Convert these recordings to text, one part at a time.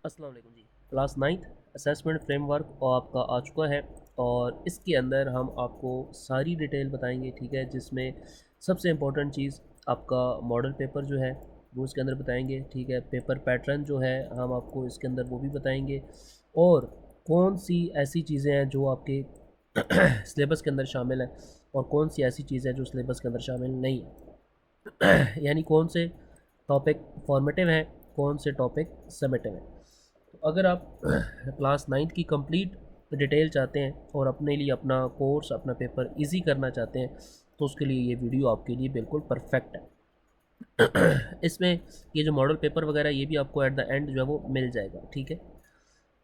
अस्सलाम वालेकुम जी। Class 9th assessment framework और आपका आ चुका है और इसके अंदर हम आपको सारी डिटेल बताएंगे, ठीक है। जिसमें सबसे इम्पोर्टेंट चीज़ आपका मॉडल पेपर जो है वो इसके अंदर बताएंगे, ठीक है। पेपर पैटर्न जो है हम आपको इसके अंदर वो भी बताएंगे और कौन सी ऐसी चीज़ें हैं जो आपके सिलेबस के अंदर शामिल है और कौन सी ऐसी चीज़ें जो सिलेबस के अंदर शामिल नहीं है यानी कौन से टॉपिक फॉर्मेटिव हैं, कौन से टॉपिक समेटिव हैं। तो अगर आप क्लास 9th की कंप्लीट डिटेल चाहते हैं और अपने लिए अपना कोर्स अपना पेपर इजी करना चाहते हैं तो उसके लिए ये वीडियो आपके लिए बिल्कुल परफेक्ट है। इसमें ये जो मॉडल पेपर वगैरह ये भी आपको एट द एंड जो है वो मिल जाएगा, ठीक है।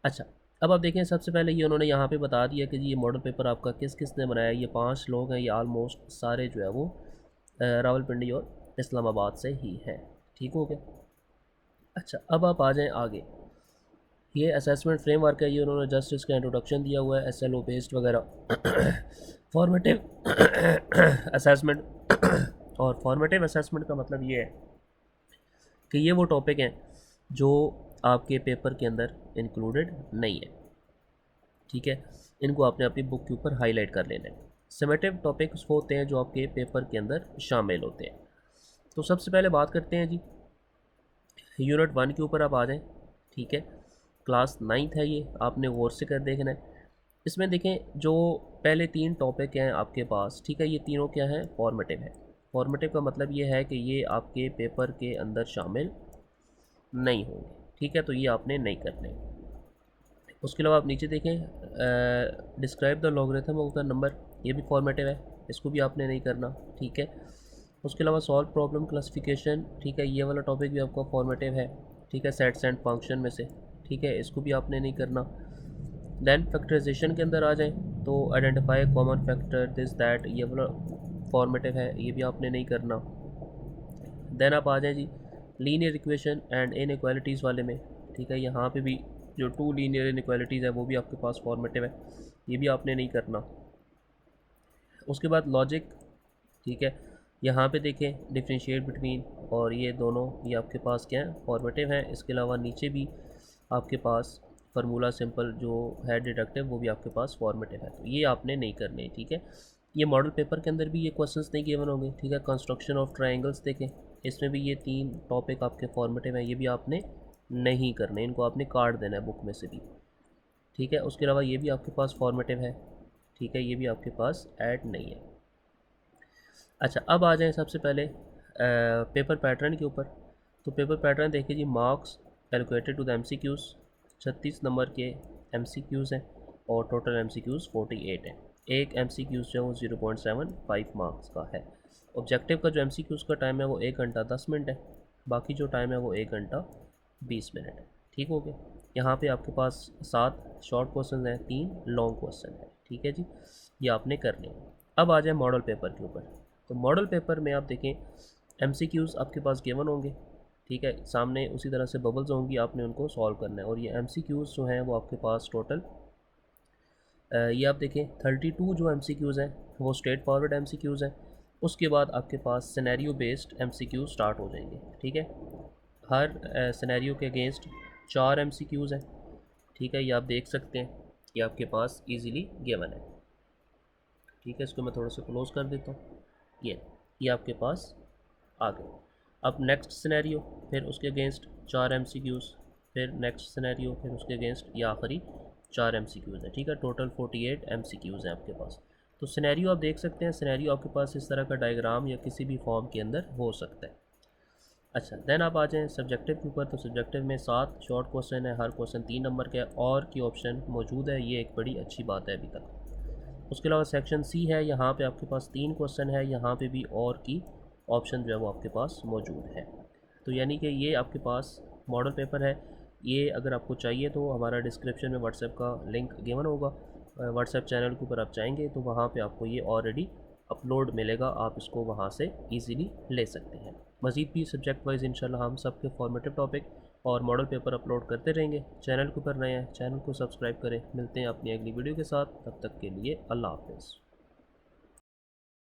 अच्छा, अब आप देखें सबसे पहले ये उन्होंने यहाँ पे बता दिया कि जी ये मॉडल पेपर आपका किस किस ने बनाया। ये 5 लोग हैं, ये आलमोस्ट सारे जो है वो रावलपिंडी और इस्लामाबाद से ही हैं, ठीक हो गया। अच्छा, अब आप आ जाएँ आगे। ये असेसमेंट फ्रेमवर्क है, ये उन्होंने जस्ट इसका इंट्रोडक्शन दिया हुआ है, SLO बेस्ड वगैरह फॉर्मेटिव असेसमेंट। और फॉर्मेटिव असेसमेंट का मतलब ये है कि ये वो टॉपिक हैं जो आपके पेपर के अंदर इंक्लूडेड नहीं है, ठीक है। इनको आपने अपनी बुक के ऊपर हाईलाइट कर लेना है। समेटिव टॉपिक्स होते हैं जो आपके पेपर के अंदर शामिल होते हैं। तो सबसे पहले बात करते हैं जी यूनिट 1 के ऊपर आप आ जाएँ, ठीक है। क्लास 9th है, ये आपने गौर से कर देखना है। इसमें देखें जो पहले 3 टॉपिक हैं आपके पास, ठीक है, ये तीनों क्या हैं, फॉर्मेटिव है। फॉर्मेटिव का मतलब ये है कि ये आपके पेपर के अंदर शामिल नहीं होंगे, ठीक है। तो ये आपने नहीं करने। उसके अलावा आप नीचे देखें describe the logarithm of the number, ये भी फॉर्मेटिव है, इसको भी आपने नहीं करना, ठीक है। उसके अलावा सॉल्व प्रॉब्लम क्लासिफिकेशन, ठीक है, ये वाला टॉपिक भी आपका फॉर्मेटिव है, ठीक है, सेट्स एंड फंक्शन में से, ठीक है, इसको भी आपने नहीं करना। देन फैक्टराइजेशन के अंदर आ जाएं तो identify common factor this that, ये वाला फॉर्मेटिव है, ये भी आपने नहीं करना। देन आप आ जाएं जी लीनियर इक्वेशन एंड इनइक्वालिटीज़ वाले में, ठीक है। यहाँ पे भी जो 2 लीनियर इनइक्वालिटीज़ है वो भी आपके पास फॉर्मेटिव है, ये भी आपने नहीं करना। उसके बाद लॉजिक, ठीक है, यहाँ पे देखें डिफ्रेंशिएट बिटवीन, और ये दोनों ये आपके पास क्या है, फॉर्मेटिव हैं। इसके अलावा नीचे भी आपके पास फार्मूला सिंपल जो है डिडक्टिव वो भी आपके पास फॉर्मेटिव है, तो ये आपने नहीं करने, ठीक है। ये मॉडल पेपर के अंदर भी ये क्वेश्चंस नहीं गिवन होंगे, ठीक है। कंस्ट्रक्शन ऑफ ट्रायंगल्स देखें, इसमें भी ये 3 टॉपिक आपके फॉर्मेटिव हैं, ये भी आपने नहीं करने, इनको आपने काट देना है बुक में से भी, ठीक है। उसके अलावा ये भी आपके पास फॉर्मेटिव है, ठीक है, ये भी आपके पास ऐड नहीं है। अच्छा, अब आ जाएं सबसे पहले पेपर पैटर्न के ऊपर। तो पेपर पैटर्न देखिए जी, marks allocated to the MCQs 36 number के MCQs हैं और टोटल MCQs 48 हैं। एक MCQs जो है वो 0.75 मार्क्स का है। ऑब्जेक्टिव का जो MCQs का टाइम है वो 1 घंटा 10 मिनट है, बाकी जो टाइम है वो 1 घंटा 20 मिनट है, ठीक हो गया। यहाँ पे आपके पास 7 शॉर्ट क्वेश्चन हैं, 3 लॉन्ग क्वेश्चन है, ठीक है जी, ये आपने करने। अब आ जाए मॉडल पेपर के ऊपर। तो मॉडल पेपर में आप देखें MCQs आपके पास गिवन होंगे, ठीक है, सामने उसी तरह से बबल्स होंगी, आपने उनको सॉल्व करना है। और ये MCQs जो हैं वो आपके पास टोटल ये आप देखें 32 जो MCQs हैं वो स्ट्रेट फॉरवर्ड MCQs हैं। उसके बाद आपके पास सिनेरियो बेस्ड MCQs स्टार्ट हो जाएंगे, ठीक है। हर सिनेरियो के अगेंस्ट 4 MCQs हैं, ठीक है, ये आप देख सकते हैं, ये आपके पास ईजीली गिवन है, ठीक है। इसको मैं थोड़ा सा क्लोज कर देता हूँ, ये आपके पास आ गया। अब नेक्स्ट सिनेरियो, फिर उसके अगेंस्ट 4 MCQs, फिर नेक्स्ट सिनेरियो, फिर उसके अगेंस्ट ये आखिरी 4 MCQs हैं, ठीक है। टोटल 48 MCQs हैं आपके पास। तो सिनेरियो आप देख सकते हैं, सिनेरियो आपके पास इस तरह का डायग्राम या किसी भी फॉर्म के अंदर हो सकता है। अच्छा, देन आप आ जाएँ सब्जेक्टिव के ऊपर। तो सब्जेक्टिव में 7 शॉर्ट क्वेश्चन है, हर क्वेश्चन 3 नंबर का है, और की ऑप्शन मौजूद है, ये एक बड़ी अच्छी बात है अभी तक। उसके अलावा सेक्शन C है, यहाँ पे आपके पास 3 क्वेश्चन है, यहाँ पे भी और की ऑप्शन जो है वो आपके पास मौजूद है। तो यानी कि ये आपके पास मॉडल पेपर है। ये अगर आपको चाहिए तो हमारा डिस्क्रिप्शन में व्हाट्सएप का लिंक गिवन होगा, व्हाट्सएप चैनल के ऊपर आप जाएंगे तो वहाँ पे आपको ये ऑलरेडी अपलोड मिलेगा, आप इसको वहाँ से इजीली ले सकते हैं। मज़ीद भी सब्जेक्ट वाइज इंशाल्लाह हम सबके फॉर्मेटिव टॉपिक और मॉडल पेपर अपलोड करते रहेंगे। चैनल के ऊपर नए हैं, चैनल को सब्सक्राइब करें। मिलते हैं अपनी अगली वीडियो के साथ, तब तक के लिए अल्लाह हाफ़िज़।